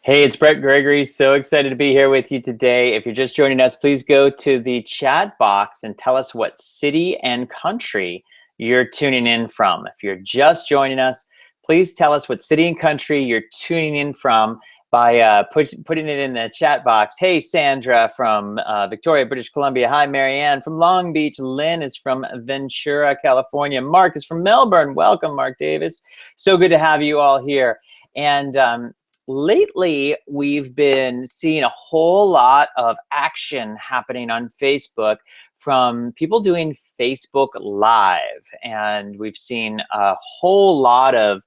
Hey, it's Bret Gregory. So excited to be here with you today. If you're just joining us, please go to the chat box and tell us what city and country you're tuning in from. If you're just joining us, please tell us what city and country you're tuning in from by putting it in the chat box. Hey, Sandra from Victoria, British Columbia. Hi, Marianne from Long Beach. Lynn is from Ventura, California. Mark is from Melbourne. Welcome, Mark Davis. So good to have you all here. And lately, we've been seeing a whole lot of action happening on Facebook from people doing Facebook Live, and we've seen a whole lot of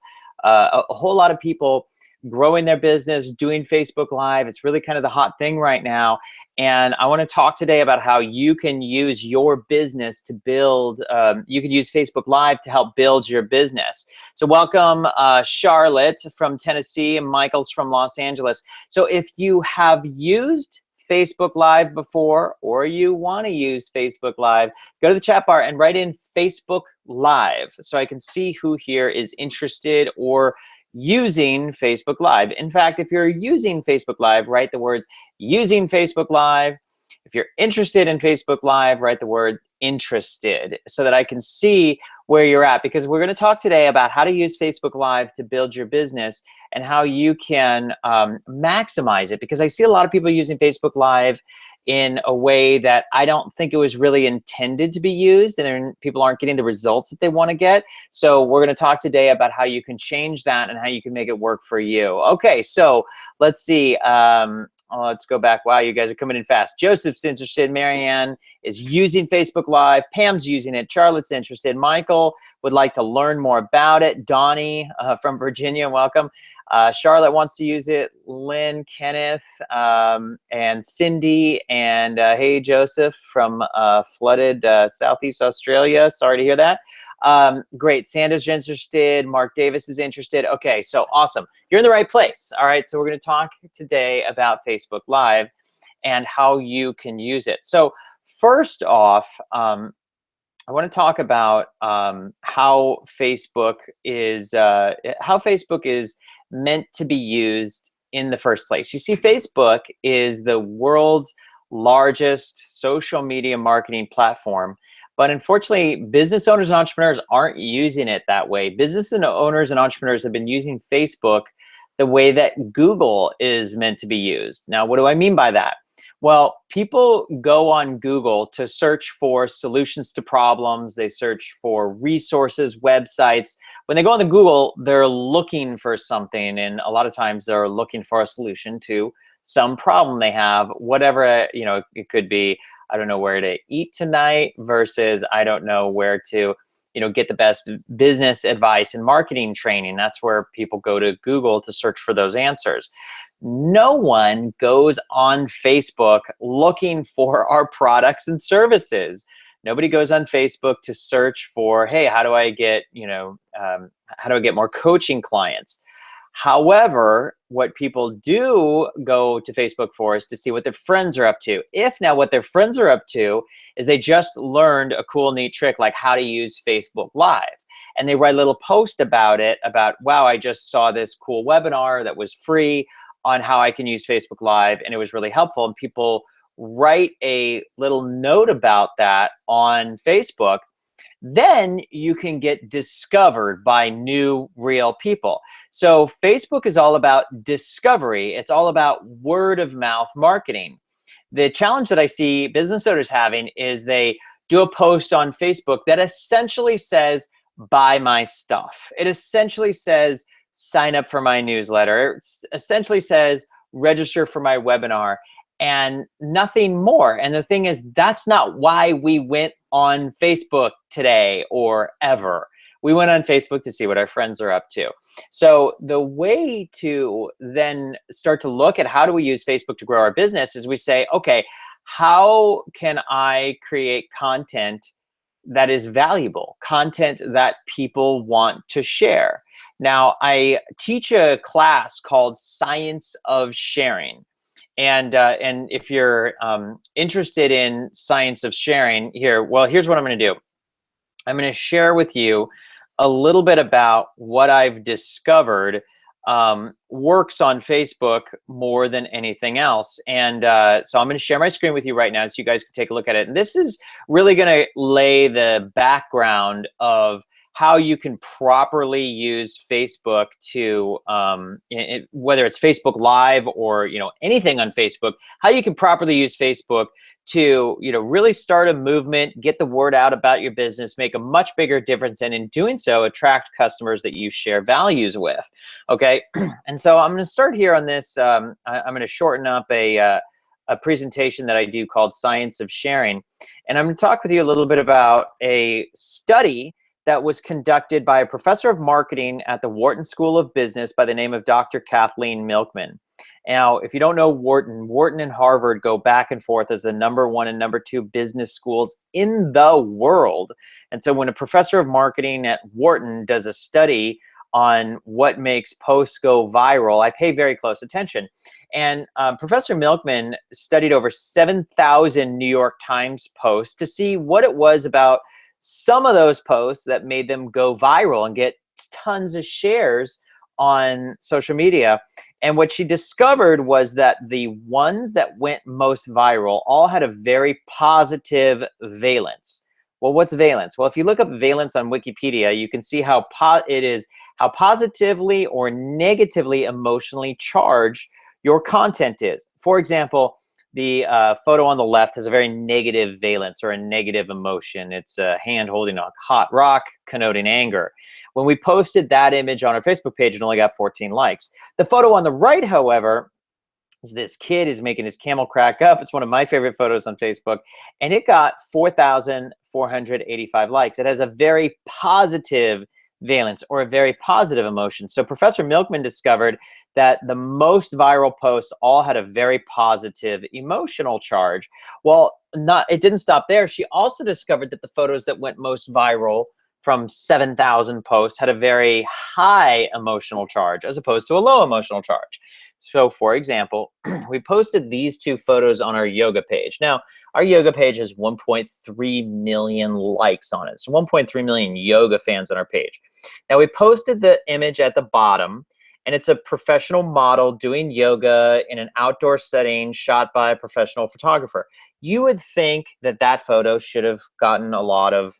people growing their business, doing Facebook Live. It's really kind of the hot thing right now. And I want to talk today about how you can use your business to build, you can use Facebook Live to help build your business. So welcome Charlotte from Tennessee and Michael's from Los Angeles. So if you have used Facebook Live before, or you want to use Facebook Live, go to the chat bar and write in Facebook Live so I can see who here is interested or using Facebook Live. In fact, if you're using Facebook Live, write the words using Facebook Live. If you're interested in Facebook Live, write the word interested so that I can see where you're at, because we're going to talk today about how to use Facebook Live to build your business and how you can maximize it, because I see a lot of people using Facebook Live in a way that I don't think it was really intended to be used, and then people aren't getting the results that they want to get. So we're going to talk today about how you can change that and how you can make it work for you. Okay, so let's see. Let's go back. Wow, you guys are coming in fast. Joseph's interested. Marianne is using Facebook Live. Pam's using it. Charlotte's interested. Michael would like to learn more about it. Donnie from Virginia, welcome. Charlotte wants to use it. Lynn, Kenneth, and Cindy, and hey, Joseph from flooded Southeast Australia. Sorry to hear that. Great. Sandra's interested. Mark Davis is interested. Okay, so awesome. You're in the right place. All right, so we're going to talk today about Facebook Live and how you can use it. So first off, I want to talk about how Facebook is meant to be used in the first place. You see, Facebook is the world's largest social media marketing platform. But unfortunately, business owners and entrepreneurs aren't using it that way. Business owners and entrepreneurs have been using Facebook the way that Google is meant to be used. Now, what do I mean by that? Well, people go on Google to search for solutions to problems. They search for resources, websites. When they go on the Google, they're looking for something, and a lot of times they're looking for a solution to some problem they have, whatever, it could be. I don't know where to eat tonight versus I don't know where to, get the best business advice and marketing training. That's where people go to Google to search for those answers. No one goes on Facebook looking for our products and services. Nobody goes on Facebook to search for, hey, how do I get, how do I get more coaching clients? However, what people do go to Facebook for is to see what their friends are up to. If now what their friends are up to is they just learned a cool, neat trick like how to use Facebook Live. And they write a little post about it, about, wow, I just saw this cool webinar that was free on how I can use Facebook Live, and it was really helpful. And people write a little note about that on Facebook. Then you can get discovered by new, real people. So Facebook is all about discovery. It's all about word of mouth marketing. The challenge that I see business owners having is they do a post on Facebook that essentially says, buy my stuff. It essentially says, sign up for my newsletter. It essentially says, register for my webinar, and nothing more. And the thing is, that's not why we went on Facebook today or ever. We went on Facebook to see what our friends are up to. So the way to then start to look at how do we use Facebook to grow our business is we say, okay, how can I create content that is valuable, content that people want to share? Now, I teach a class called Science of Sharing. And if you're interested in science of sharing here, well, here's what I'm going to do. I'm going to share with you a little bit about what I've discovered works on Facebook more than anything else. And so I'm going to share my screen with you right now so you guys can take a look at it. And this is really going to lay the background of how you can properly use Facebook to, whether it's Facebook Live or anything on Facebook, how you can properly use Facebook to really start a movement, get the word out about your business, make a much bigger difference, and in doing so, attract customers that you share values with. Okay, and so I'm going to start here on this. I'm going to shorten up a presentation that I do called Science of Sharing, and I'm going to talk with you a little bit about a study that was conducted by a professor of marketing at the Wharton School of Business by the name of Dr. Kathleen Milkman. Now, if you don't know Wharton and Harvard go back and forth as the #1 and #2 business schools in the world. And so when a professor of marketing at Wharton does a study on what makes posts go viral, I pay very close attention. And Professor Milkman studied over 7,000 New York Times posts to see what it was about some of those posts that made them go viral and get tons of shares on social media. And what she discovered was that the ones that went most viral all had a very positive valence. Well, what's valence? Well, if you look up valence on Wikipedia, you can see how how positively or negatively emotionally charged your content is. For example, the photo on the left has a very negative valence or a negative emotion. It's a hand holding a hot rock, connoting anger. When we posted that image on our Facebook page, it only got 14 likes. The photo on the right, however, is this kid is making his camel crack up. It's one of my favorite photos on Facebook, and it got 4,485 likes. It has a very positive valence or a very positive emotion. So Professor Milkman discovered that the most viral posts all had a very positive emotional charge. Well, it didn't stop there. She also discovered that the photos that went most viral from 7,000 posts had a very high emotional charge as opposed to a low emotional charge. So for example, we posted these two photos on our yoga page. Now, our yoga page has 1.3 million likes on it. So 1.3 million yoga fans on our page. Now we posted the image at the bottom, and it's a professional model doing yoga in an outdoor setting shot by a professional photographer. You would think that that photo should have gotten a lot of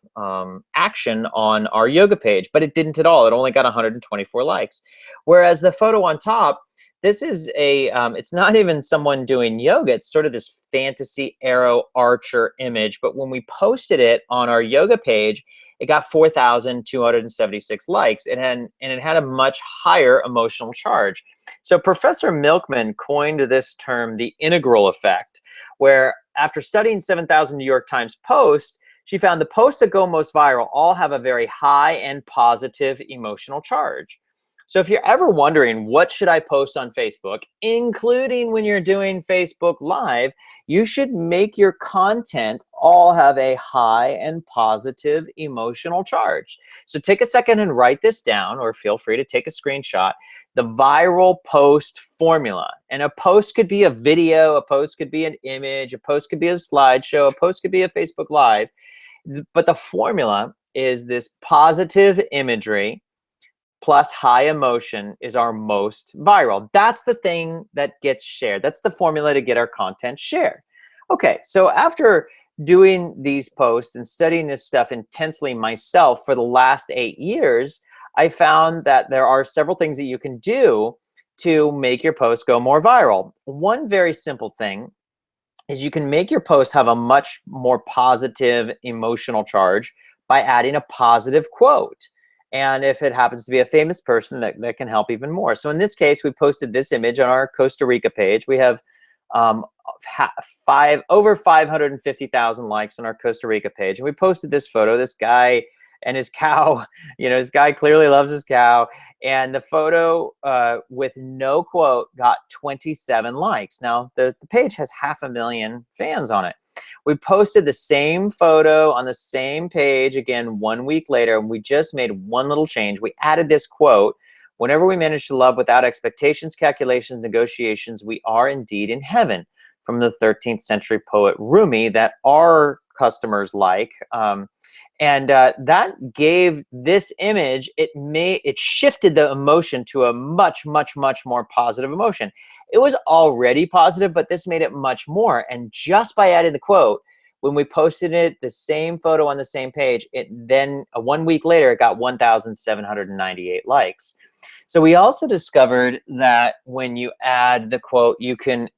action on our yoga page, but it didn't at all. It only got 124 likes. Whereas the photo on top, this is it's not even someone doing yoga. It's sort of this fantasy arrow archer image. But when we posted it on our yoga page, it got 4,276 likes. And it had a much higher emotional charge. So Professor Milkman coined this term, the integral effect, where after studying 7,000 New York Times posts, she found the posts that go most viral all have a very high and positive emotional charge. So if you're ever wondering, what should I post on Facebook, including when you're doing Facebook Live, you should make your content all have a high and positive emotional charge. So take a second and write this down, or feel free to take a screenshot. The viral post formula. And a post could be a video, a post could be an image, a post could be a slideshow, a post could be a Facebook Live. But the formula is this positive imagery plus high emotion is our most viral. That's the thing that gets shared. That's the formula to get our content shared. Okay, so after doing these posts and studying this stuff intensely myself for the last 8 years, I found that there are several things that you can do to make your post go more viral. One very simple thing is you can make your post have a much more positive emotional charge by adding a positive quote. And if it happens to be a famous person, that can help even more. So in this case, we posted this image on our Costa Rica page. We have over 550,000 likes on our Costa Rica page. And we posted this photo, this guy and his cow. This guy clearly loves his cow. And the photo with no quote got 27 likes. Now, the page has 500,000 fans on it. We posted the same photo on the same page again 1 week later, and we just made one little change. We added this quote: "Whenever we manage to love without expectations, calculations, negotiations, we are indeed in heaven," from the 13th century poet Rumi, that our customers like. And that gave this image, it shifted the emotion to a much, much, much more positive emotion. It was already positive, but this made it much more. And just by adding the quote, when we posted it, the same photo on the same page, it then 1 week later, it got 1,798 likes. So we also discovered that when you add the quote, you can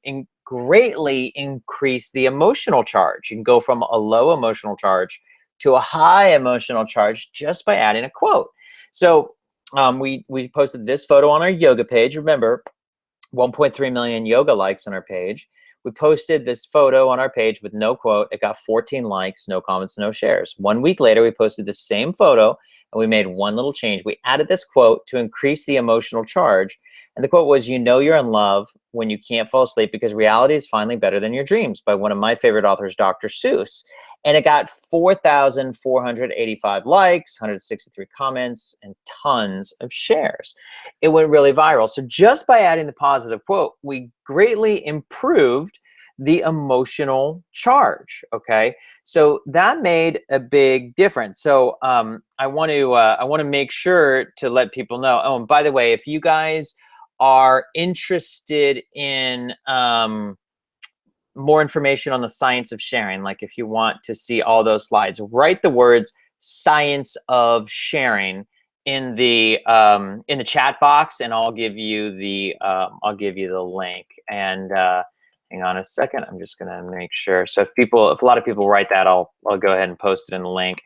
greatly increase the emotional charge. You can go from a low emotional charge to a high emotional charge just by adding a quote. So we posted this photo on our yoga page. Remember, 1.3 million yoga likes on our page. We posted this photo on our page with no quote. It got 14 likes, no comments, no shares. 1 week later, we posted the same photo and we made one little change. We added this quote to increase the emotional charge. And the quote was, "You know you're in love when you can't fall asleep because reality is finally better than your dreams," by one of my favorite authors, Dr. Seuss. And it got 4,485 likes, 163 comments, and tons of shares. It went really viral. So just by adding the positive quote, we greatly improved the emotional charge. Okay, so that made a big difference. So I want to make sure to let people know. Oh, and by the way, if you guys are interested in more information on the science of sharing, like if you want to see all those slides, write the words "science of sharing" in the chat box, and I'll give you the link. And hang on a second, I'm just gonna make sure. So if a lot of people write that, I'll go ahead and post it in the link.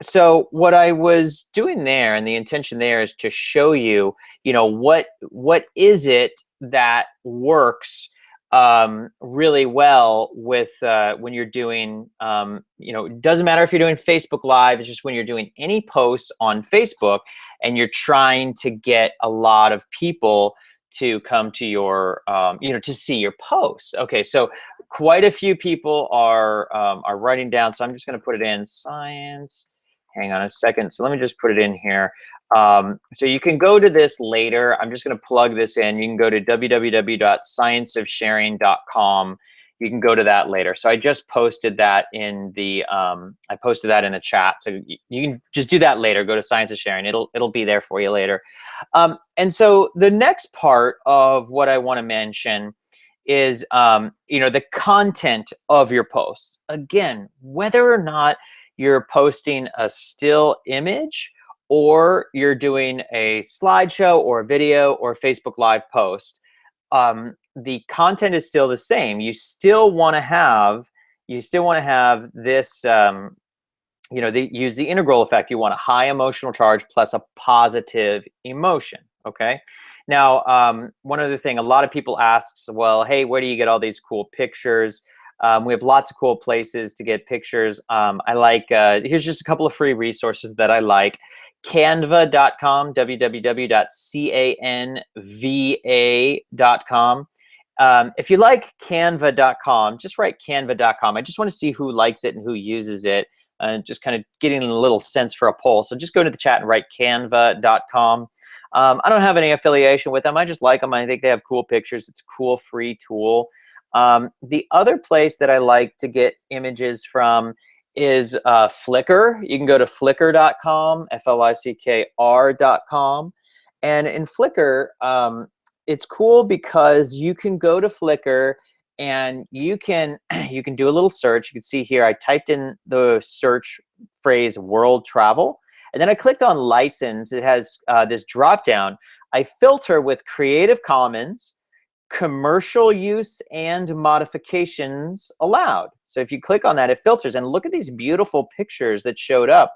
So what I was doing there, and the intention there, is to show you, what is it that works really well with when you're doing, it doesn't matter if you're doing Facebook Live. It's just when you're doing any posts on Facebook and you're trying to get a lot of people to come to your, to see your posts. Okay, so quite a few people are writing down. So I'm just going to put it in science. Hang on a second. So let me just put it in here. So you can go to this later. I'm just going to plug this in. You can go to www.scienceofsharing.com. You can go to that later. So I just posted that in the chat. So you can just do that later. Go to Science of Sharing. It'll be there for you later. And so the next part of what I want to mention is the content of your posts. Again, whether or not you're posting a still image, or you're doing a slideshow or a video or a Facebook Live post, the content is still the same. You still want to have this, use the integral effect. You want a high emotional charge plus a positive emotion. Okay. Now, one other thing, a lot of people ask, well, hey, where do you get all these cool pictures? We have lots of cool places to get pictures. I like, here's just a couple of free resources that I like. Canva.com, www.canva.com. If you like Canva.com, just write Canva.com. I just want to see who likes it and who uses it, just kind of getting a little sense for a poll. So just go to the chat and write Canva.com. I don't have any affiliation with them. I just like them. I think they have cool pictures. It's a cool free tool. The other place that I like to get images from is Flickr. You can go to flickr.com, Flickr.com. And in Flickr, it's cool because you can go to Flickr and you can do a little search. You can see here I typed in the search phrase world travel, and then I clicked on license. It has this drop down. I filter with Creative Commons, commercial use, and modifications allowed. So if you click on that, it filters, and look at these beautiful pictures that showed up.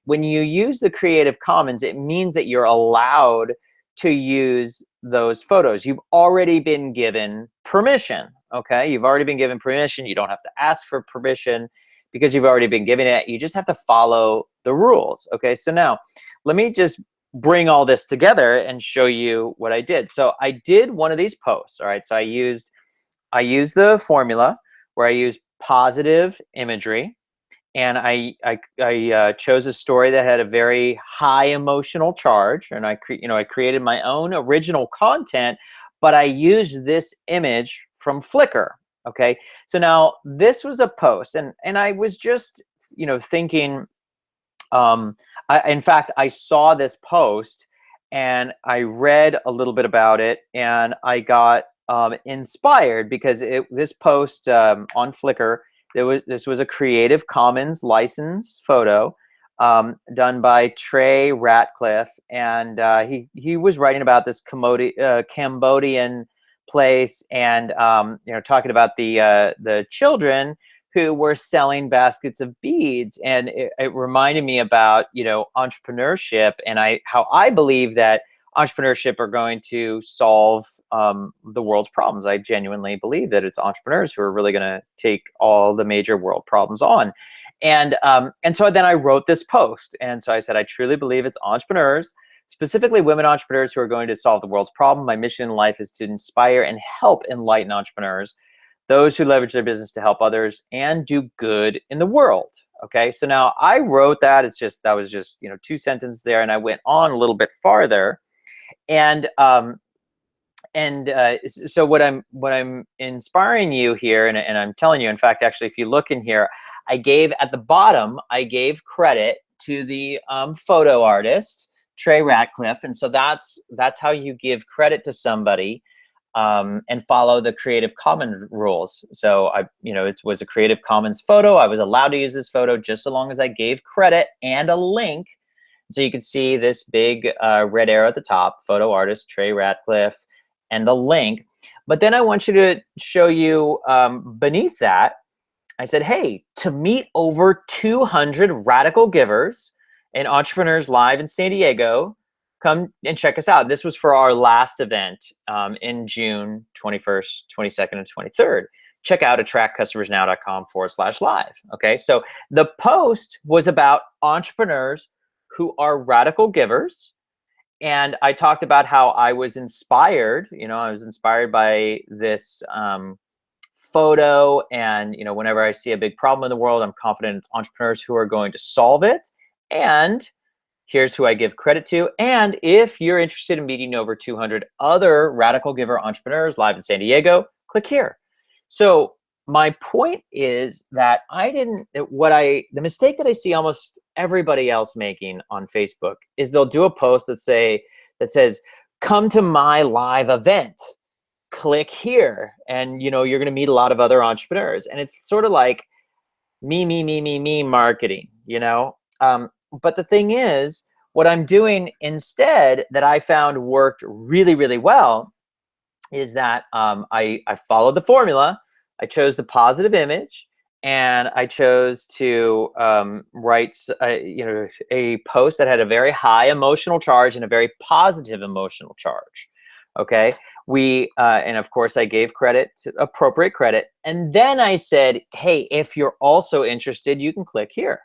When you use the Creative Commons, it means that you're allowed to use those photos. You've already been given permission, okay? You've already been given permission. You don't have to ask for permission because you've already been given it. You just have to follow the rules, okay? So now, let me just bring all this together and show you what I did. So I did one of these posts, all right? So I used the formula where I used positive imagery, and I chose a story that had a very high emotional charge, and I created my own original content, but I used this image from Flickr, Okay, so now this was a post, and I was just, thinking. In fact, I saw this post and I read a little bit about it, and I got inspired because this post on Flickr, this was a Creative Commons license photo done by Trey Ratcliffe, and he was writing about this Cambodian place, and talking about the children who were selling baskets of beads, and it reminded me about entrepreneurship, and how I believe that entrepreneurship are going to solve the world's problems. I genuinely believe that it's entrepreneurs who are really going to take all the major world problems on. And so then I wrote this post, and so I said, I truly believe it's entrepreneurs, specifically women entrepreneurs, who are going to solve the world's problem. My mission in life is to inspire and help enlighten entrepreneurs, those who leverage their business to help others and do good in the world. Okay, so now I wrote that. That was just 2 sentences there, and I went on a little bit farther, and so what I'm inspiring you here, and I'm telling you, in fact, actually, if you look in here, I gave at the bottom, I gave credit to the photo artist Trey Ratcliffe, and so that's how you give credit to somebody. And follow the Creative Commons rules. So it was a Creative Commons photo. I was allowed to use this photo just so long as I gave credit and a link. So you can see this big red arrow at the top, photo artist Trey Ratcliffe, and the link. But then I want you to show you beneath that, I said, hey, to meet over 200 radical givers and entrepreneurs live in San Diego, come and check us out. This was for our last event in June 21st, 22nd, and 23rd. Check out attractcustomersnow.com/live. Okay, so the post was about entrepreneurs who are radical givers. And I talked about how I was inspired. I was inspired by this photo. And, whenever I see a big problem in the world, I'm confident it's entrepreneurs who are going to solve it. And here's who I give credit to. And if you're interested in meeting over 200 other radical giver entrepreneurs live in San Diego, click here. So my point is that the mistake that I see almost everybody else making on Facebook is they'll do a post that says, come to my live event, click here. And you're going to meet a lot of other entrepreneurs. And it's sort of like me marketing, but the thing is, what I'm doing instead that I found worked really, really well is that I followed the formula. I chose the positive image, and I chose to write a post that had a very high emotional charge and a very positive emotional charge. Okay, and of course I gave appropriate credit, and then I said, hey, if you're also interested, you can click here.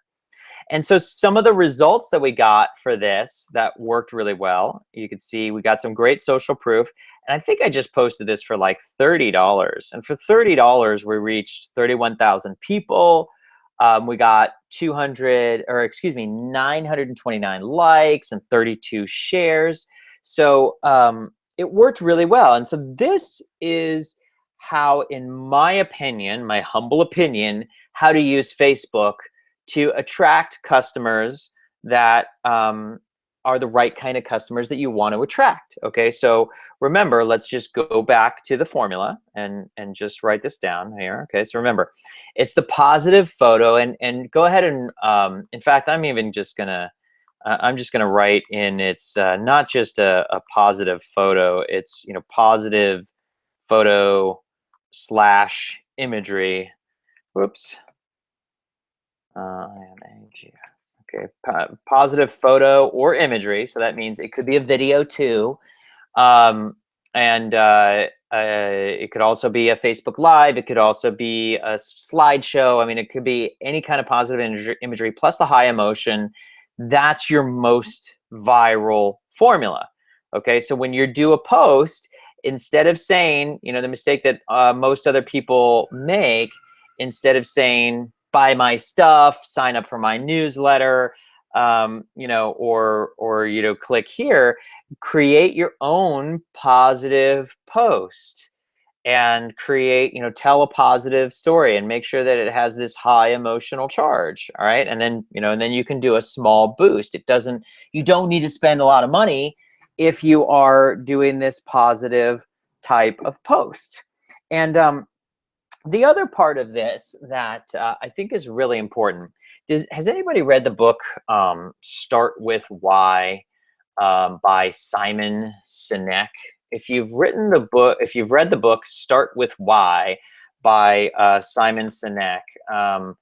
And so some of the results that we got for this that worked really well, you can see we got some great social proof. And I think I just posted this for like $30. And for $30, we reached 31,000 people. We got 929 likes and 32 shares. So it worked really well. And so this is how, in my opinion, my humble opinion, how to use Facebook to attract customers that are the right kind of customers that you want to attract. Okay, so remember, let's just go back to the formula and just write this down here. Okay, so remember, it's the positive photo, and go ahead and in fact, I'm just gonna write in. It's not just a positive photo. It's positive photo / imagery. Whoops. Okay, positive photo or imagery. So that means it could be a video too. And it could also be a Facebook Live. It could also be a slideshow. I mean, it could be any kind of positive imagery plus the high emotion. That's your most viral formula. Okay, so when you do a post, instead of saying, the mistake that most other people make, instead of saying, buy my stuff, sign up for my newsletter, or click here, create your own positive post. and create, tell a positive story and make sure that it has this high emotional charge. All right. And then, and then you can do a small boost. You don't need to spend a lot of money if you are doing this positive type of post. And the other part of this that I think is really important has anybody read the book Start With Why by Simon Sinek? If you've read the book Start With Why by Simon Sinek, hang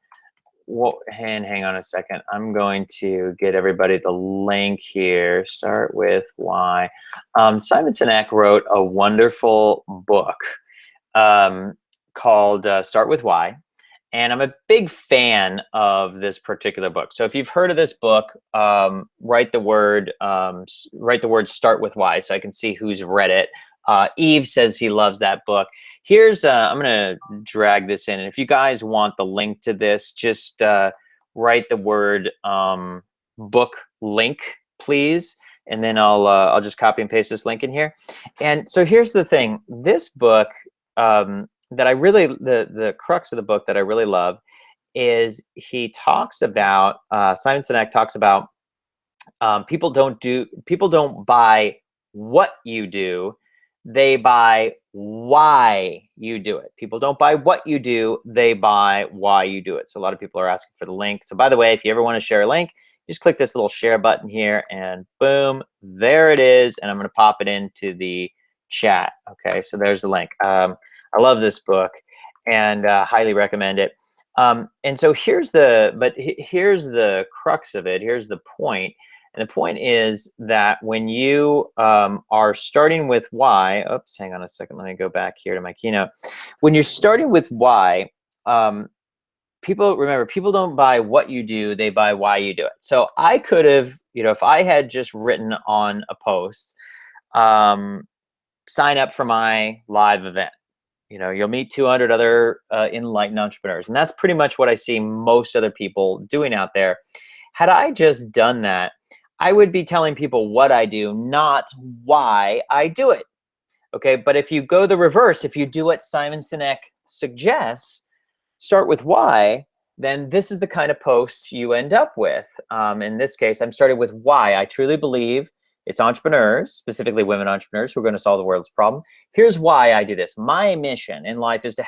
on a second. I'm going to get everybody the link here. Start With Why. Simon Sinek wrote a wonderful book called Start With Why. And I'm a big fan of this particular book. So if you've heard of this book, write the word Start With Why so I can see who's read it. Eve says he loves that book. Here's, I'm going to drag this in. And if you guys want the link to this, just write the word book link, please. And then I'll just copy and paste this link in here. And so here's the thing. This book, that I really, the crux of the book that I really love is he talks about, Simon Sinek talks about people don't buy what you do, they buy why you do it. People don't buy what you do, they buy why you do it. So a lot of people are asking for the link. So by the way, if you ever want to share a link, just click this little share button here and boom, there it is. And I'm going to pop it into the chat. Okay, so there's the link. I love this book and highly recommend it. And so here's the crux of it. Here's the point. And the point is that when you are starting with why, oops, hang on a second. Let me go back here to my keynote. When you're starting with why, people don't buy what you do, they buy why you do it. So I could have, if I had just written on a post, sign up for my live event. You'll meet 200 other enlightened entrepreneurs. And that's pretty much what I see most other people doing out there. Had I just done that, I would be telling people what I do, not why I do it. Okay, but if you go the reverse, if you do what Simon Sinek suggests, start with why, then this is the kind of post you end up with. In this case, I'm starting with why. I truly believe it's entrepreneurs, specifically women entrepreneurs, who are going to solve the world's problem. Here's why I do this. My mission in life is to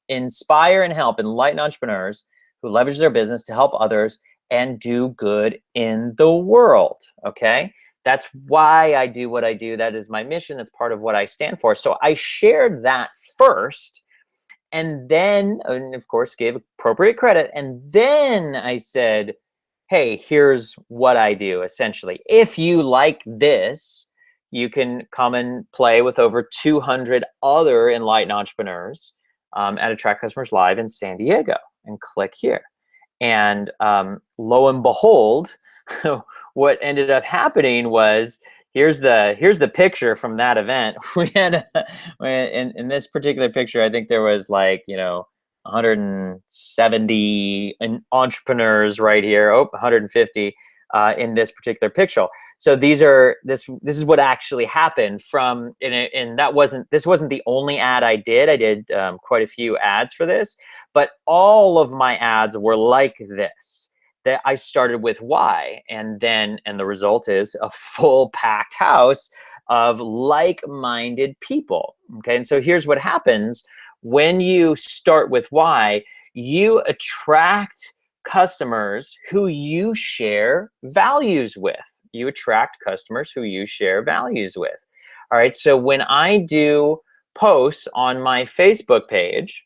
inspire and help enlighten entrepreneurs who leverage their business to help others and do good in the world, okay? That's why I do what I do. That is my mission. That's part of what I stand for. So I shared that first, and then, and of course, gave appropriate credit, and then I said, hey, here's what I do, essentially. If you like this, you can come and play with over 200 other enlightened entrepreneurs at Attract Customers Live in San Diego, and click here. And lo and behold, what ended up happening was, here's the picture from that event. We had, in this particular picture, I think there was like, 170 entrepreneurs right here. Oh, 150 in this particular picture. So this is what actually happened and this wasn't the only ad I did. I did quite a few ads for this, but all of my ads were like this. That I started with why, and the result is a full packed house of like-minded people. Okay, and so here's what happens. When you start with why, you attract customers who you share values with. You attract customers who you share values with. All right, so when I do posts on my Facebook page,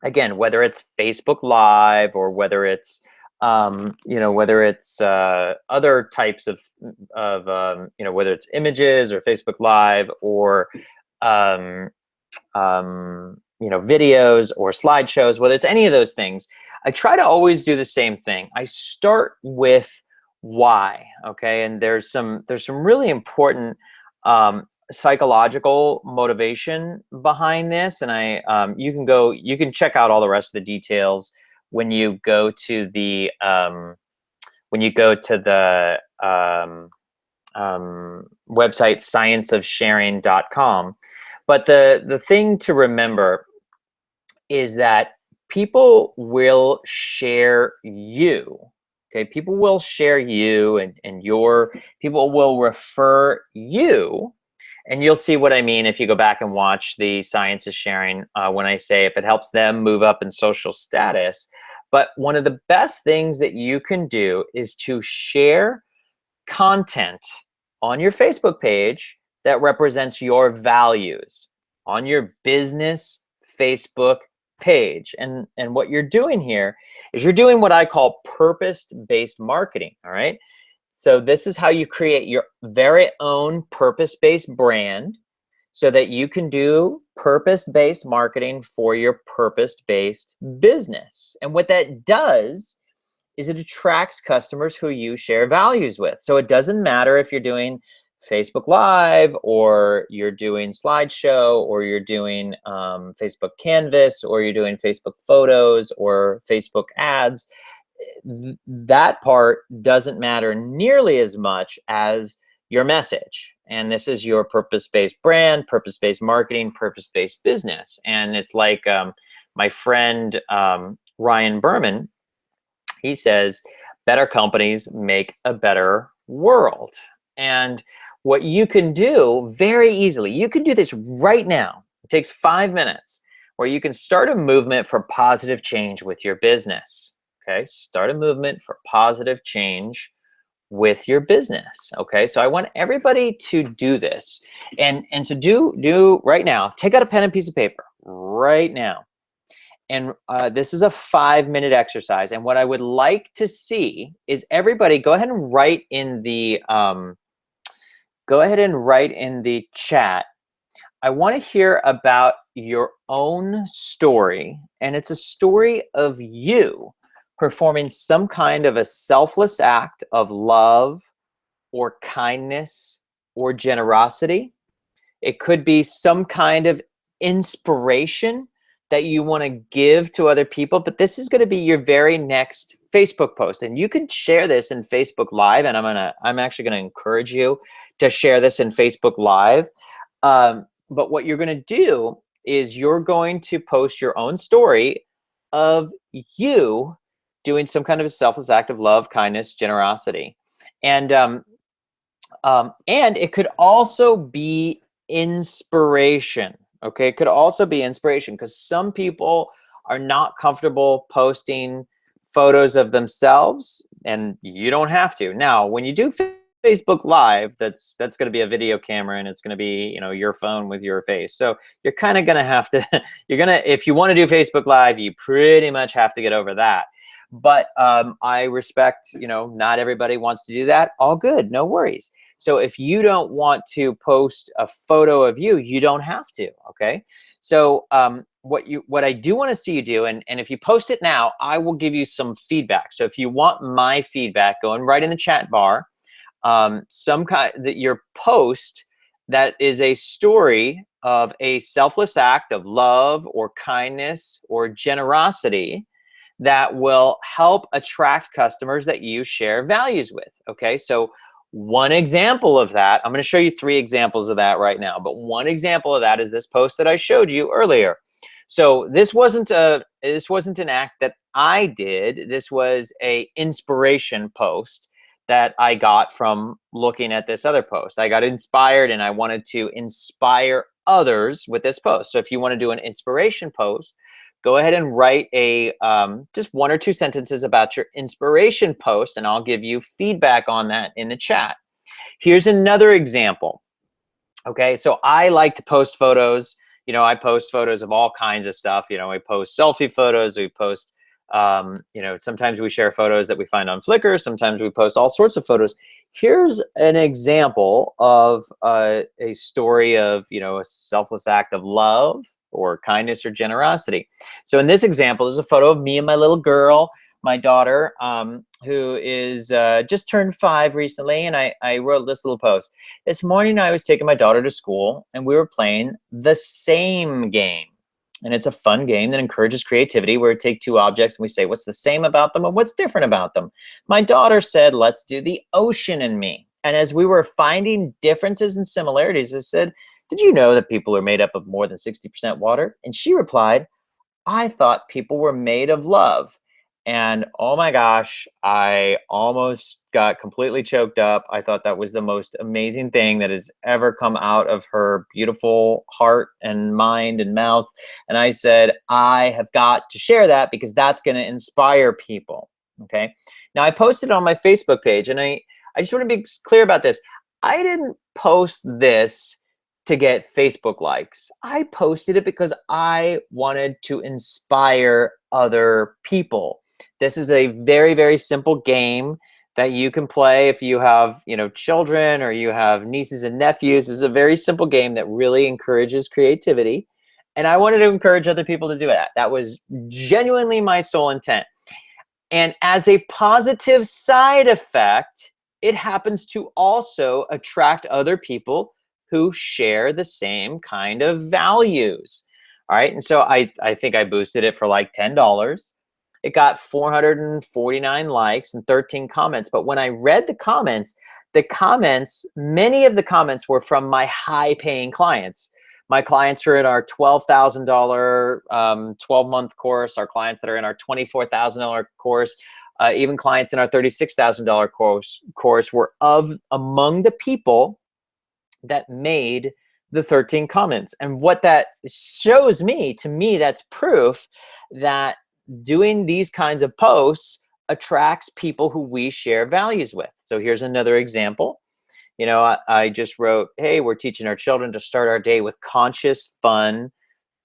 again, whether it's Facebook Live or whether it's other types of whether it's images or Facebook Live or videos or slideshows, whether it's any of those things, I try to always do the same thing. I start with why, okay? And there's some really important psychological motivation behind this, and you can check out all the rest of the details when you go to the website scienceofsharing.com. But the thing to remember is that people will share you. Okay, people will share you, and your people will refer you. And you'll see what I mean if you go back and watch the Science is Sharing when I say if it helps them move up in social status. But one of the best things that you can do is to share content on your Facebook page that represents your values on your business Facebook page. And what you're doing here is you're doing what I call purpose-based marketing, all right? So this is how you create your very own purpose-based brand so that you can do purpose-based marketing for your purpose-based business. And what that does is it attracts customers who you share values with. So it doesn't matter if you're doing Facebook Live or you're doing slideshow or you're doing Facebook Canvas or you're doing Facebook photos or Facebook ads. That part doesn't matter nearly as much as your message. And this is your purpose-based brand, purpose-based marketing, purpose-based business. And it's like my friend Ryan Berman, he says, better companies make a better world. And what you can do very easily, you can do this right now. It takes 5 minutes where you can start a movement for positive change with your business. Okay, start a movement for positive change with your business. Okay, so I want everybody to do this. And so do right now, take out a pen and piece of paper right now. And this is a 5-minute exercise. And what I would like to see is everybody go ahead and write in the chat. I want to hear about your own story, and it's a story of you performing some kind of a selfless act of love or kindness or generosity. It could be some kind of inspiration that you want to give to other people, but this is going to be your very next Facebook post. And you can share this in Facebook Live, and I'm actually going to encourage you to share this in Facebook Live. But what you're going to do is you're going to post your own story of you doing some kind of a selfless act of love, kindness, generosity. And it could also be inspiration. Okay, it could also be inspiration because some people are not comfortable posting photos of themselves, and you don't have to. Now, when you do Facebook Live, that's going to be a video camera, and it's going to be your phone with your face. So you're kind of going to have to. If you want to do Facebook Live, you pretty much have to get over that. But I respect, not everybody wants to do that. All good, no worries. So if you don't want to post a photo of you, you don't have to, okay? So what I do want to see you do, and if you post it now, I will give you some feedback. So if you want my feedback, go and write in the chat bar your post that is a story of a selfless act of love or kindness or generosity that will help attract customers that you share values with, okay? So one example of that, I'm going to show you 3 examples of that right now, but one example of that is this post that I showed you earlier. So this wasn't an act that I did. This was a inspiration post that I got from looking at this other post. I got inspired and I wanted to inspire others with this post. So if you want to do an inspiration post, go ahead and write just 1 or 2 sentences about your inspiration post, and I'll give you feedback on that in the chat. Here's another example. Okay, so I like to post photos. I post photos of all kinds of stuff. We post selfie photos. We post, sometimes we share photos that we find on Flickr. Sometimes we post all sorts of photos. Here's an example of a story of, a selfless act of love or kindness or generosity. So in this example, there's a photo of me and my little girl, my daughter, who is just turned 5 recently, and I wrote this little post. This morning I was taking my daughter to school, and we were playing the same game. And it's a fun game that encourages creativity where we take 2 objects and we say what's the same about them and what's different about them. My daughter said, let's do the ocean and me. And as we were finding differences and similarities, I said, did you know that people are made up of more than 60% water? And she replied, I thought people were made of love. And oh my gosh, I almost got completely choked up. I thought that was the most amazing thing that has ever come out of her beautiful heart and mind and mouth. And I said, I have got to share that because that's going to inspire people. Okay. Now I posted it on my Facebook page, and I just want to be clear about this. I didn't post this to get Facebook likes. I posted it because I wanted to inspire other people. This is a very, very simple game that you can play if you have, children or you have nieces and nephews. This is a very simple game that really encourages creativity. And I wanted to encourage other people to do that. That was genuinely my sole intent. And as a positive side effect, it happens to also attract other people who share the same kind of values. All right. And so I think I boosted it for like $10. It got 449 likes and 13 comments. But when I read the comments, many of the comments were from my high paying clients. My clients are in our $12,000 12-month course, our clients that are in our $24,000 course, even clients in our $36,000 course were among the people that made the 13 comments. And what that shows me, to me, that's proof that doing these kinds of posts attracts people who we share values with. So here's another example. I just wrote, hey, we're teaching our children to start our day with conscious, fun,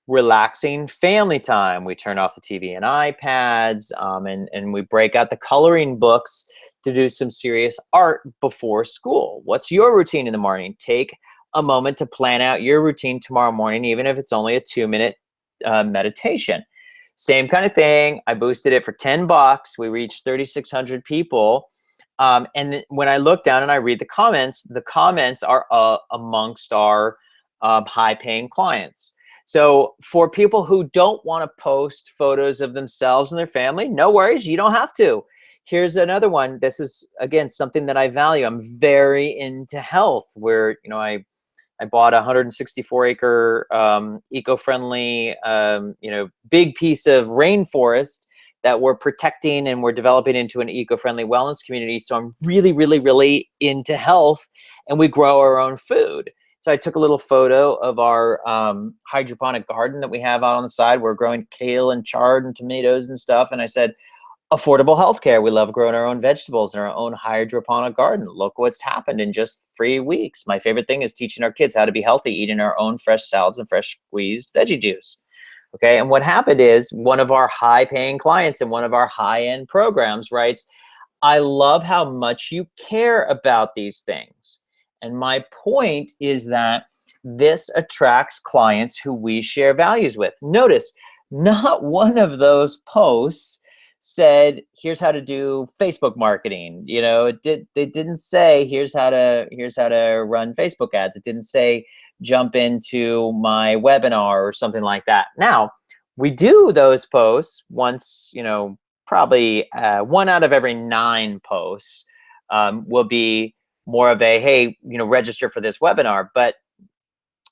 relaxing family time. We turn off the TV and iPads, and we break out the coloring books to do some serious art before school. What's your routine in the morning? Take a moment to plan out your routine tomorrow morning, even if it's only a 2-minute meditation. Same kind of thing. I boosted it for $10. We reached 3,600 people. And when I look down and I read the comments are amongst our high-paying clients. So for people who don't want to post photos of themselves and their family, no worries, you don't have to. Here's another one. This is, again, something that I value. I'm very into health, where, I bought a 164-acre eco-friendly, big piece of rainforest that we're protecting, and we're developing into an eco-friendly wellness community. So I'm really, really, really into health, and we grow our own food. So I took a little photo of our hydroponic garden that we have out on the side. We're growing kale and chard and tomatoes and stuff. And I said, affordable healthcare. We love growing our own vegetables in our own hydroponic garden. Look what's happened in just 3 weeks. My favorite thing is teaching our kids how to be healthy, eating our own fresh salads and fresh squeezed veggie juice. Okay, and what happened is one of our high-paying clients in one of our high-end programs writes, I love how much you care about these things. And my point is that this attracts clients who we share values with. Notice, not one of those posts said, here's how to do Facebook marketing. They didn't say, here's how to run Facebook ads. It didn't say, jump into my webinar or something like that. Now, we do those posts once, probably 1 out of every 9 posts will be more of a, hey, register for this webinar. But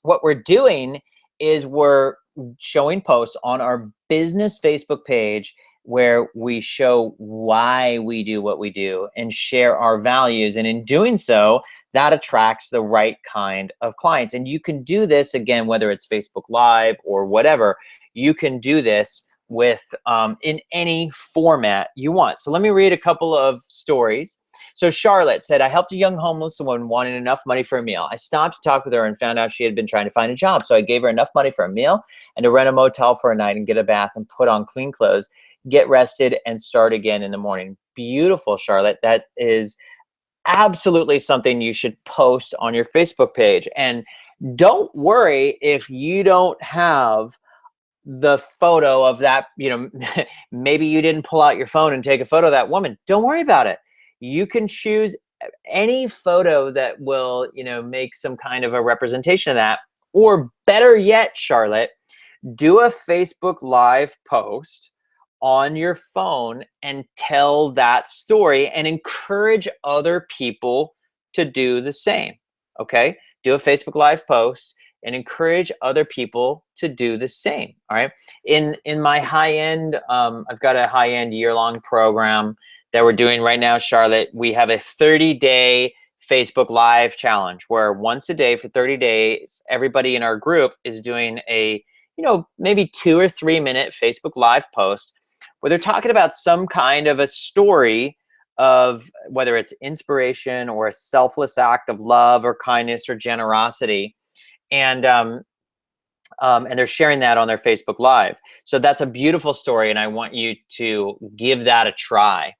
what we're doing is we're showing posts on our business Facebook page where we show why we do what we do and share our values. And in doing so, that attracts the right kind of clients. And you can do this, again, whether it's Facebook Live or whatever, you can do this with in any format you want. So let me read a couple of stories. So Charlotte said, I helped a young homeless woman wanting enough money for a meal. I stopped to talk with her and found out she had been trying to find a job. So I gave her enough money for a meal and to rent a motel for a night and get a bath and put on clean clothes, get rested, and start again in the morning. Beautiful, Charlotte. That is absolutely something you should post on your Facebook page. And don't worry if you don't have the photo of that, maybe you didn't pull out your phone and take a photo of that woman. Don't worry about it. You can choose any photo that will, make some kind of a representation of that. Or better yet, Charlotte, do a Facebook Live post on your phone and tell that story and encourage other people to do the same. Okay? Do a Facebook Live post and encourage other people to do the same. All right. In my high end, I've got a high end year-long program that we're doing right now, Charlotte. We have a 30-day Facebook Live challenge where once a day for 30 days, everybody in our group is doing a, maybe 2 or 3 minute Facebook Live post where they're talking about some kind of a story of whether it's inspiration or a selfless act of love or kindness or generosity. And they're sharing that on their Facebook Live. So that's a beautiful story, and I want you to give that a try.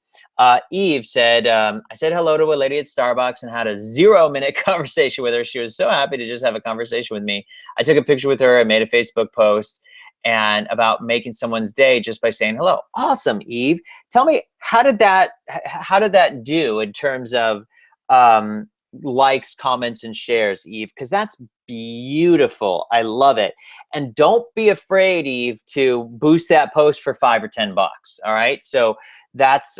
Eve said, I said hello to a lady at Starbucks and had a 0-minute conversation with her. She was so happy to just have a conversation with me. I took a picture with her. I made a Facebook post and about making someone's day just by saying hello. Awesome, Eve. Tell me, how did that do in terms of likes, comments, and shares, Eve? Because that's beautiful. I love it. And don't be afraid, Eve, to boost that post for $5 or $10. All right. So that's,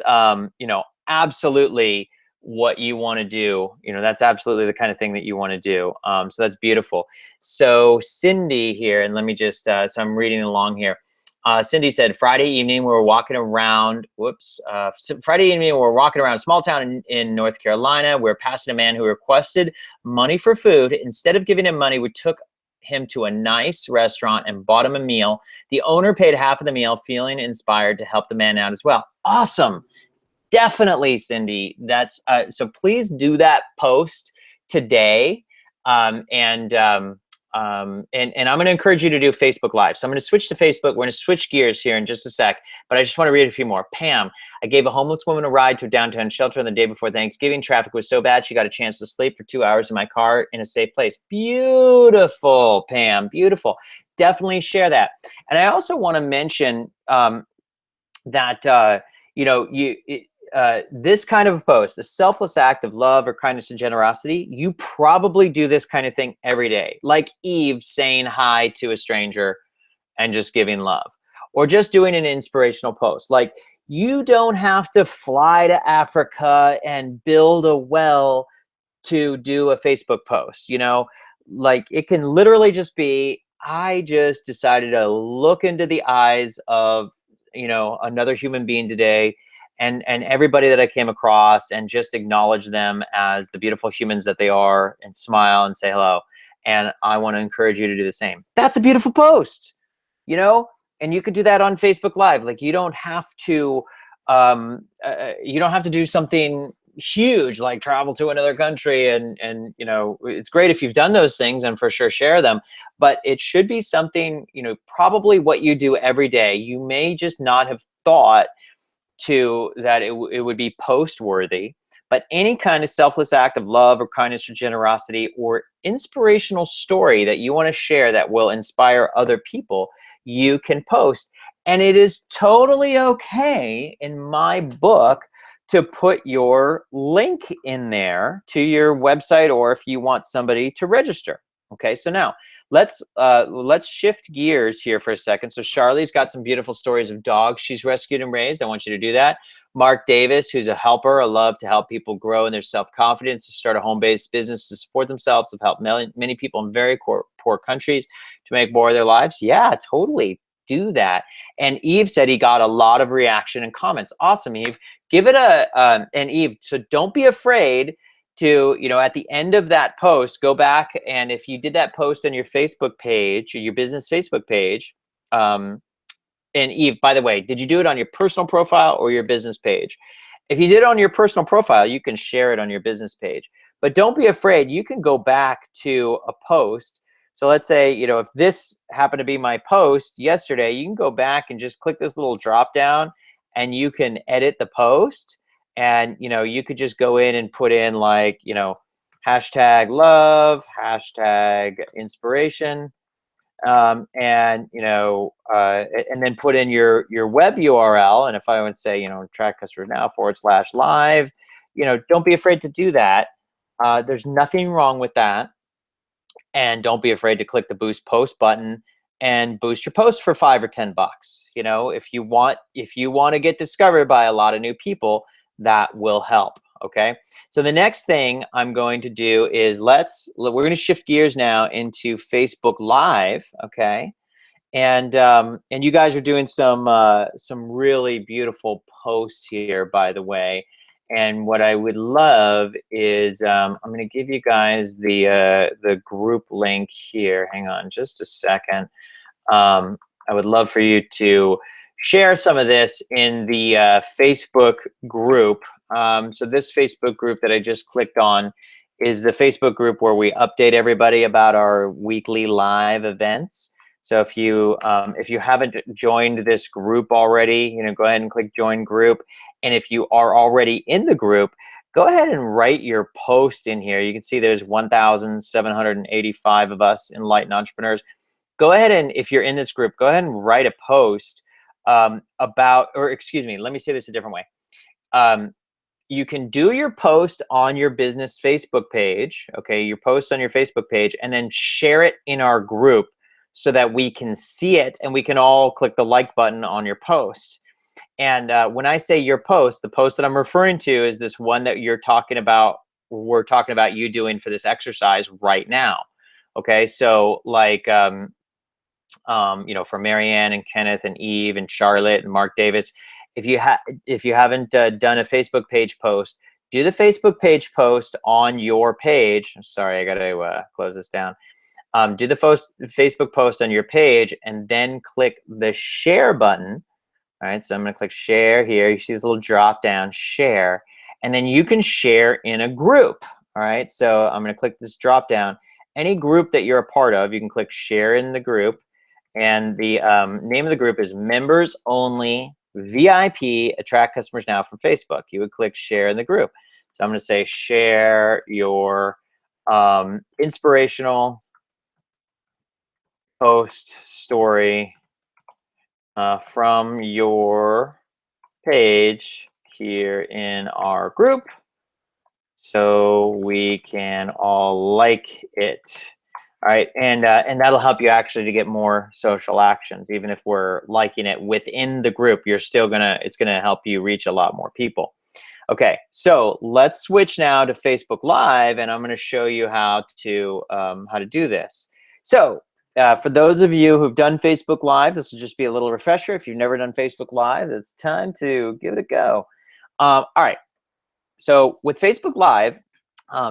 absolutely what you want to do. That's absolutely the kind of thing that you want to do. So that's beautiful. So Cindy here, and let me just, so I'm reading along here. Cindy said, Friday evening, we were walking around, Friday evening, we were walking around a small town in North Carolina. We were passing a man who requested money for food. Instead of giving him money, we took him to a nice restaurant and bought him a meal. The owner paid half of the meal, feeling inspired to help the man out as well. Awesome. Definitely, Cindy. That's so please do that post today. And I'm going to encourage you to do Facebook Live. So I'm going to switch to Facebook. We're going to switch gears here in just a sec, but I just want to read a few more. Pam, I gave a homeless woman a ride to a downtown shelter on the day before Thanksgiving. Traffic was so bad she got a chance to sleep for 2 hours in my car in a safe place. Beautiful, Pam. Beautiful. Definitely share that. And I also want to mention that this kind of a post, a selfless act of love or kindness and generosity, you probably do this kind of thing every day. Like Eve saying hi to a stranger and just giving love, or just doing an inspirational post. Like, you don't have to fly to Africa and build a well to do a Facebook post. Like, it can literally just be, I just decided to look into the eyes of, another human being today, and everybody that I came across, and just acknowledge them as the beautiful humans that they are, and smile and say hello. And I want to encourage you to do the same. That's a beautiful post, and you could do that on Facebook Live. Like, you don't have to do something huge, like travel to another country. And it's great if you've done those things, and for sure share them, but it should be something, probably what you do every day. You may just not have thought that it would be post worthy, but any kind of selfless act of love or kindness or generosity or inspirational story that you want to share that will inspire other people, you can post. And it is totally okay in my book to put your link in there to your website, or if you want somebody to register. Okay, so now let's shift gears here for a second. So Charlie's got some beautiful stories of dogs she's rescued and raised. I want you to do that. Mark Davis, who's a helper, I love to help people grow in their self-confidence, to start a home-based business to support themselves. Have helped many people in very poor countries to make more of their lives. Yeah, totally do that. And Eve said he got a lot of reaction and comments. Awesome, Eve. Give it and Eve, so don't be afraid to, at the end of that post, go back, and if you did that post on your Facebook page, or your business Facebook page, and Eve, by the way, did you do it on your personal profile or your business page? If you did it on your personal profile, you can share it on your business page. But don't be afraid. You can go back to a post. So let's say, if this happened to be my post yesterday, you can go back and just click this little drop down, and you can edit the post. And, you could just go in and put in, like, hashtag love, hashtag inspiration, and then put in your web URL. And if I would say, track customers now /live, don't be afraid to do that. There's nothing wrong with that. And don't be afraid to click the boost post button and boost your post for $5 or $10. If you want to get discovered by a lot of new people, that will help. Okay, so the next thing I'm going to do is we're going to shift gears now into Facebook Live. Okay, and you guys are doing some really beautiful posts here, by the way. And what I would love is I'm going to give you guys the group link here. Hang on just a second. I would love for you to share some of this in the Facebook group. So this Facebook group that I just clicked on is the Facebook group where we update everybody about our weekly live events. So if you haven't joined this group already, go ahead and click join group. And if you are already in the group, go ahead and write your post in here. You can see there's 1,785 of us enlightened entrepreneurs. Go ahead and, if you're in this group, go ahead and write a post about, or excuse me, let me say this a different way. You can do your post on your business Facebook page, okay, your post on your Facebook page, and then share it in our group so that we can see it and we can all click the like button on your post. And when I say your post, the post that I'm referring to is this one that we're talking about you doing for this exercise right now. Okay, so like, for Marianne and Kenneth and Eve and Charlotte and Mark Davis, if you haven't done a Facebook page post, do the Facebook page post on your page. I'm sorry, I got to close this down. Do the Facebook post on your page and then click the share button. All right, so I'm going to click share here. You see this little drop down, share, and then you can share in a group. All right, so I'm going to click this drop down. Any group that you're a part of, you can click share in the group. And the name of the group is Members Only VIP Attract Customers Now from Facebook. You would click share in the group. So I'm going to say share your inspirational post story from your page here in our group so we can all like it. All right, and that'll help you actually to get more social actions. Even if we're liking it within the group, it's gonna help you reach a lot more people. Okay, so let's switch now to Facebook Live, and I'm gonna show you how to do this. So for those of you who've done Facebook Live, this will just be a little refresher. If you've never done Facebook Live, it's time to give it a go. All right, so with Facebook Live,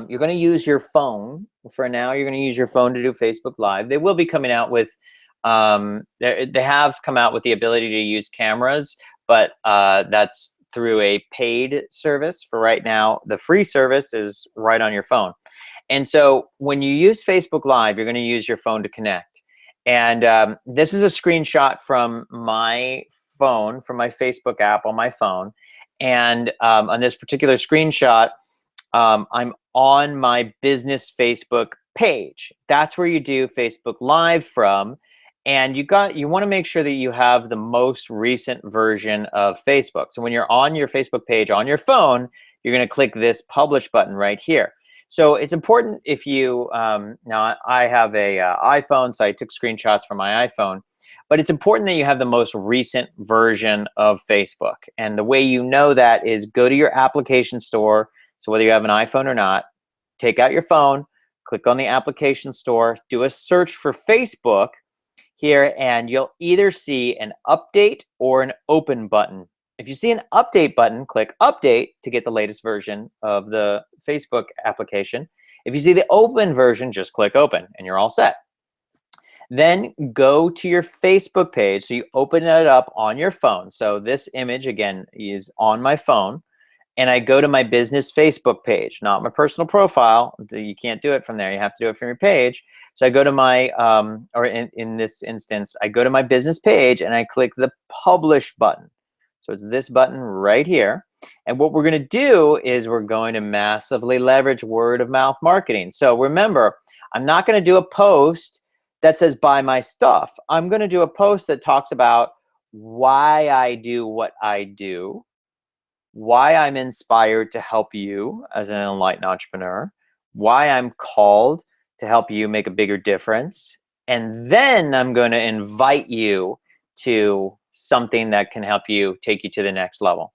you're going to use your phone. For now, you're going to use your phone to do Facebook Live. They will be coming out with, they have come out with the ability to use cameras, but that's through a paid service. For right now, the free service is right on your phone. And so when you use Facebook Live, you're going to use your phone to connect. And this is a screenshot from my phone, from my Facebook app on my phone. And on this particular screenshot, I'm on my business Facebook page. That's where you do Facebook Live from. And you want to make sure that you have the most recent version of Facebook. So when you're on your Facebook page on your phone, you're going to click this publish button right here. So it's important if you, now I have a iPhone, so I took screenshots from my iPhone, but it's important that you have the most recent version of Facebook. And the way you know that is go to your application store. So whether you have an iPhone or not, take out your phone, click on the application store, do a search for Facebook here, and you'll either see an update or an open button. If you see an update button, click update to get the latest version of the Facebook application. If you see the open version, just click open and you're all set. Then go to your Facebook page. So you open it up on your phone. So this image, again, is on my phone. And I go to my business Facebook page, not my personal profile. You can't do it from there. You have to do it from your page. So I go to my, or in this instance, I go to my business page and I click the publish button. So it's this button right here. And what we're going to do is we're going to massively leverage word of mouth marketing. So remember, I'm not going to do a post that says buy my stuff. I'm going to do a post that talks about why I do what I do, why I'm inspired to help you as an enlightened entrepreneur, why I'm called to help you make a bigger difference, and then I'm going to invite you to something that can help you take you to the next level.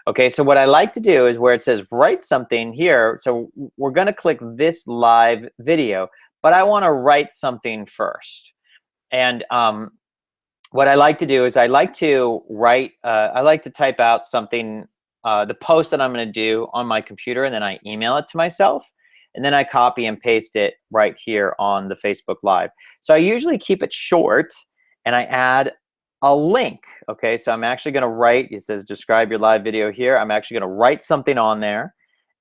Okay, so what I like to do is where it says write something here. So we're going to click this live video, but I want to write something first. And what I like to do is I like to write, I like to type out something, the post that I'm going to do on my computer, and then I email it to myself. And then I copy and paste it right here on the Facebook Live. So I usually keep it short, and I add a link. Okay, so I'm actually going to write, it says describe your live video here. I'm actually going to write something on there.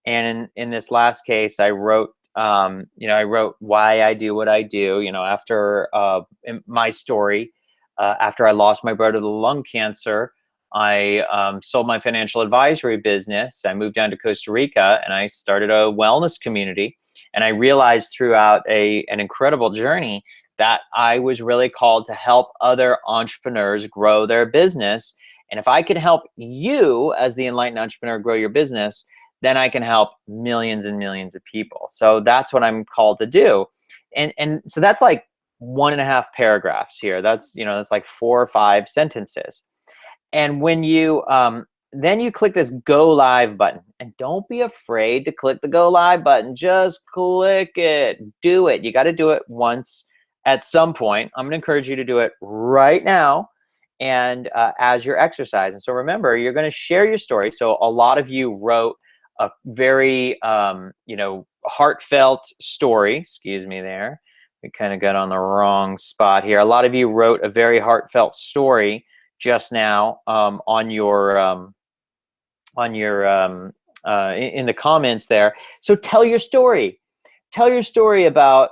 And in this last case, I wrote, I wrote why I do what I do, after my story. After I lost my brother to lung cancer, I sold my financial advisory business. I moved down to Costa Rica, and I started a wellness community. And I realized throughout an incredible journey that I was really called to help other entrepreneurs grow their business. And if I can help you as the enlightened entrepreneur grow your business, then I can help millions and millions of people. So that's what I'm called to do. And so that's like 1.5 paragraphs here. That's, that's like 4 or 5 sentences. And when you, then you click this go live button, and don't be afraid to click the go live button. Just click it, do it. You got to do it once at some point. I'm going to encourage you to do it right now, and as your exercise. And so remember, you're going to share your story. So a lot of you wrote a very, heartfelt story. Excuse me there. We kind of got on the wrong spot here. A lot of you wrote a very heartfelt story just now in the comments there. So tell your story. Tell your story about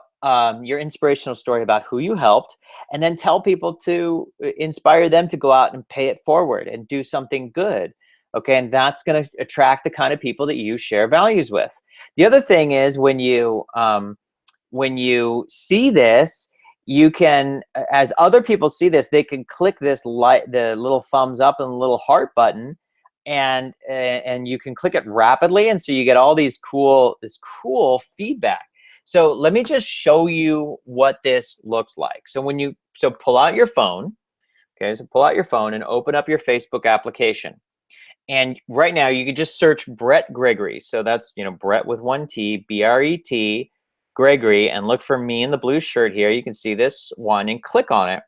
your inspirational story about who you helped, and then tell people to inspire them to go out and pay it forward and do something good. Okay, and that's going to attract the kind of people that you share values with. The other thing is when you see this, you can, as other people see this, they can click this the little thumbs up and the little heart button, and you can click it rapidly, and so you get all this cool feedback. So let me just show you what this looks like. So pull out your phone. Okay, so pull out your phone and open up your Facebook application. And right now you can just search Bret Gregory. So that's, Bret with 1 T, B-R-E-T, Gregory, and look for me in the blue shirt here. You can see this one and click on it.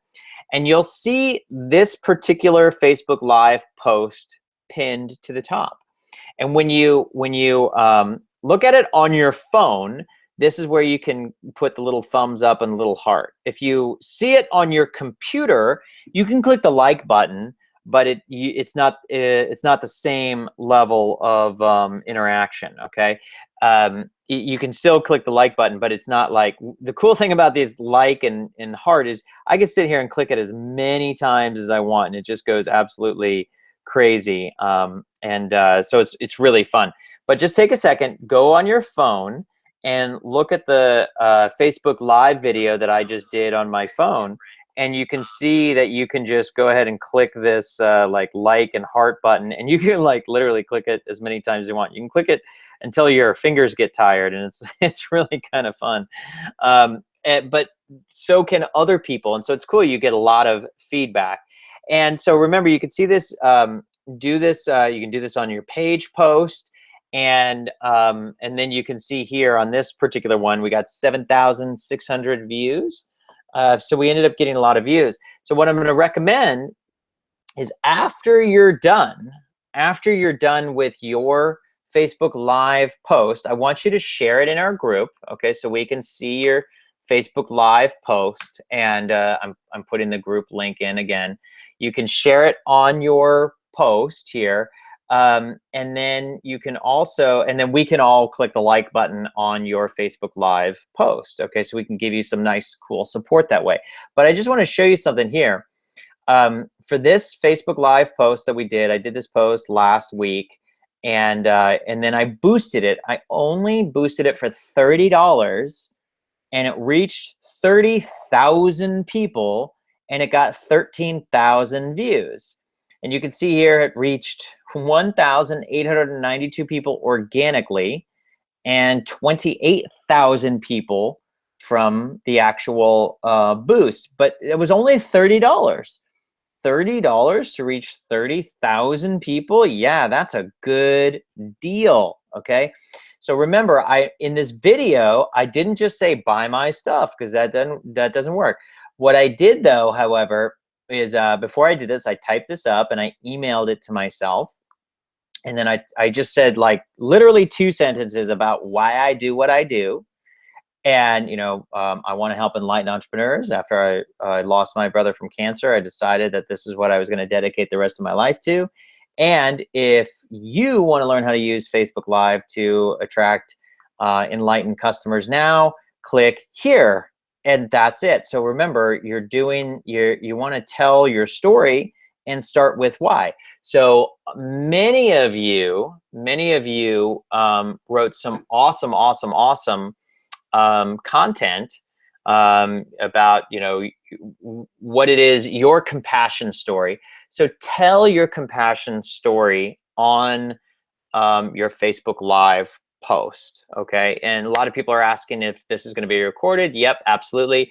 And you'll see this particular Facebook Live post pinned to the top. And when you look at it on your phone, this is where you can put the little thumbs up and the little heart. If you see it on your computer, you can click the like button, but it's not the same level of interaction. Okay, you can still click the like button, but it's not like, the cool thing about these like and heart is I can sit here and click it as many times as I want, and it just goes absolutely crazy. So it's really fun. But just take a second, go on your phone and look at the Facebook Live video that I just did on my phone. And you can see that you can just go ahead and click this like and heart button, and you can literally click it as many times as you want. You can click it until your fingers get tired, and it's really kind of fun. But so can other people, and so it's cool. You get a lot of feedback, and so remember, you can see this. You can do this on your page post, and then you can see here on this particular one, we got 7,600 views. So we ended up getting a lot of views. So what I'm going to recommend is after you're done with your Facebook Live post, I want you to share it in our group. Okay, so we can see your Facebook Live post, and I'm putting the group link in again. You can share it on your post here. And then you can also, and then we can all click the like button on your Facebook Live post. Okay, so we can give you some nice, cool support that way. But I just want to show you something here. For this Facebook Live post that we did, I did this post last week, and then I boosted it. I only boosted it for $30, and it reached 30,000 people, and it got 13,000 views. And you can see here it reached 1,892 people organically, and 28,000 people from the actual boost. But it was only $30. $30 to reach 30,000 people. Yeah, that's a good deal. Okay. So remember, in this video, I didn't just say buy my stuff, because that doesn't work. What I did though, however, is before I did this, I typed this up and I emailed it to myself. And then I just said like literally 2 sentences about why I do what I do. And, I want to help enlighten entrepreneurs. After I lost my brother from cancer, I decided that this is what I was going to dedicate the rest of my life to. And if you want to learn how to use Facebook Live to attract enlightened customers now, click here. And that's it. So remember, you want to tell your story and start with why. So many of you wrote some awesome content about what it is, your compassion story. So tell your compassion story on your Facebook Live post. Okay, and a lot of people are asking if this is going to be recorded. Yep, absolutely.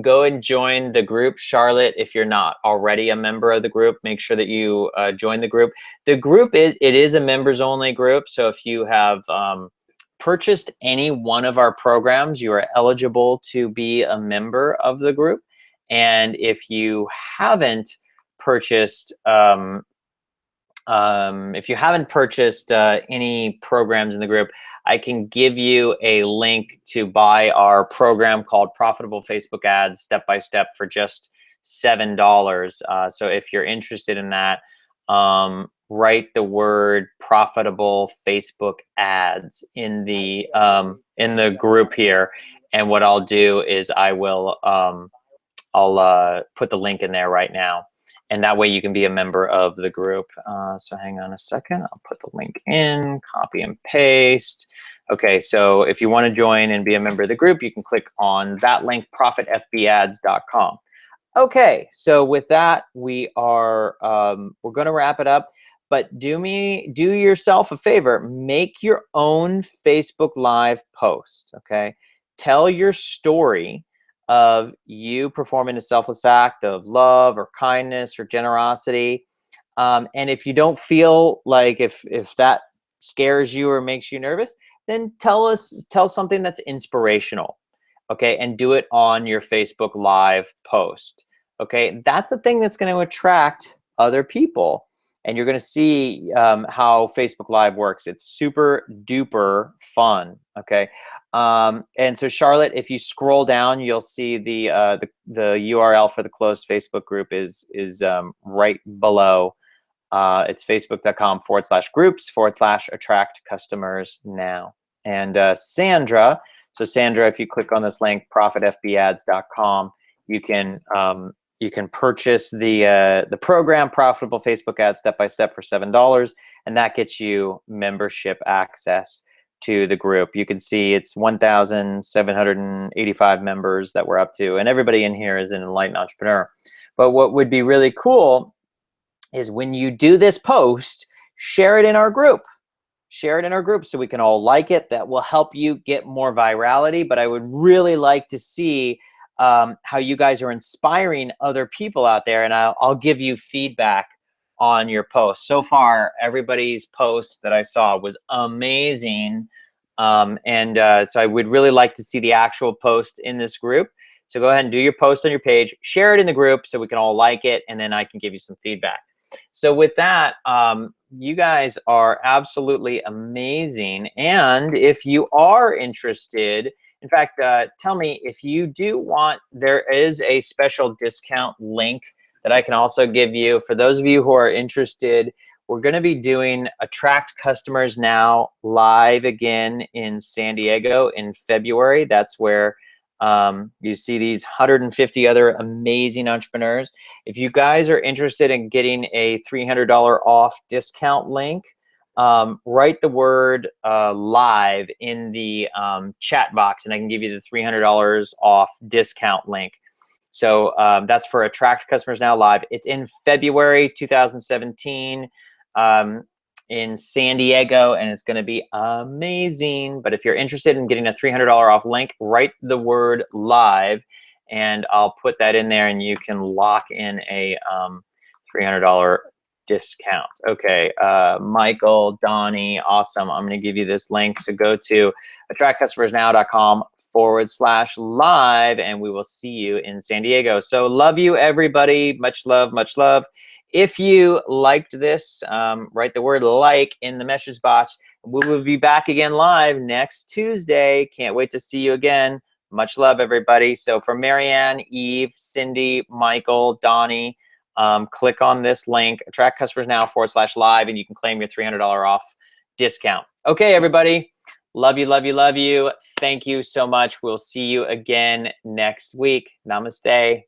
Go and join the group. Charlotte, if you're not already a member of the group, make sure that you join the group. The group is a members only group. So if you have purchased any one of our programs, you are eligible to be a member of the group. And if you haven't purchased any programs in the group, I can give you a link to buy our program called Profitable Facebook Ads Step-by-Step for just $7. So if you're interested in that, write the word profitable Facebook ads in the group here, and what I'll do is I'll put the link in there right now, and that way you can be a member of the group. So hang on a second, I'll put the link in, copy and paste. Okay, so if you want to join and be a member of the group, you can click on that link, profitfbads.com. Okay, so with that, we're going to wrap it up. But do yourself a favor, make your own Facebook Live post, okay? Tell your story of you performing a selfless act of love or kindness or generosity. And if you don't feel like, if that scares you or makes you nervous, then tell something that's inspirational, okay? And do it on your Facebook Live post, okay? That's the thing that's going to attract other people. And you're going to see how Facebook Live works. It's super duper fun, okay? And so Charlotte, if you scroll down, you'll see the URL for the closed Facebook group is right below. It's facebook.com/groups/attract customers now. And Sandra, if you click on this link, profitfbads.com, you can purchase the program Profitable Facebook Ads Step-by-Step for $7, and that gets you membership access to the group. You can see it's 1,785 members that we're up to, and everybody in here is an enlightened entrepreneur. But what would be really cool is when you do this post, share it in our group. Share it in our group so we can all like it. That will help you get more virality. But I would really like to see how you guys are inspiring other people out there, and I'll give you feedback on your post. So far, everybody's post that I saw was amazing, so I would really like to see the actual post in this group. So go ahead and do your post on your page, share it in the group so we can all like it, and then I can give you some feedback. So with that, you guys are absolutely amazing, and if you are interested, in fact, tell me if you do want, there is a special discount link that I can also give you. For those of you who are interested, we're going to be doing Attract Customers Now live again in San Diego in February. That's where you see these 150 other amazing entrepreneurs. If you guys are interested in getting a $300 off discount link, write the word live in the chat box, and I can give you the $300 off discount link. So that's for Attract Customers Now Live. It's in February 2017 in San Diego, and it's going to be amazing. But if you're interested in getting a $300 off link, write the word live, and I'll put that in there, and you can lock in a $300 discount. Okay, Michael, Donnie, awesome. I'm going to give you this link. So go to attractcustomersnow.com/live, and we will see you in San Diego. So love you, everybody. Much love, much love. If you liked this, write the word like in the message box. We will be back again live next Tuesday. Can't wait to see you again. Much love, everybody. So for Marianne, Eve, Cindy, Michael, Donnie, click on this link, attractcustomersnow.com/live, and you can claim your $300 off discount. Okay, everybody. Love you, love you, love you. Thank you so much. We'll see you again next week. Namaste.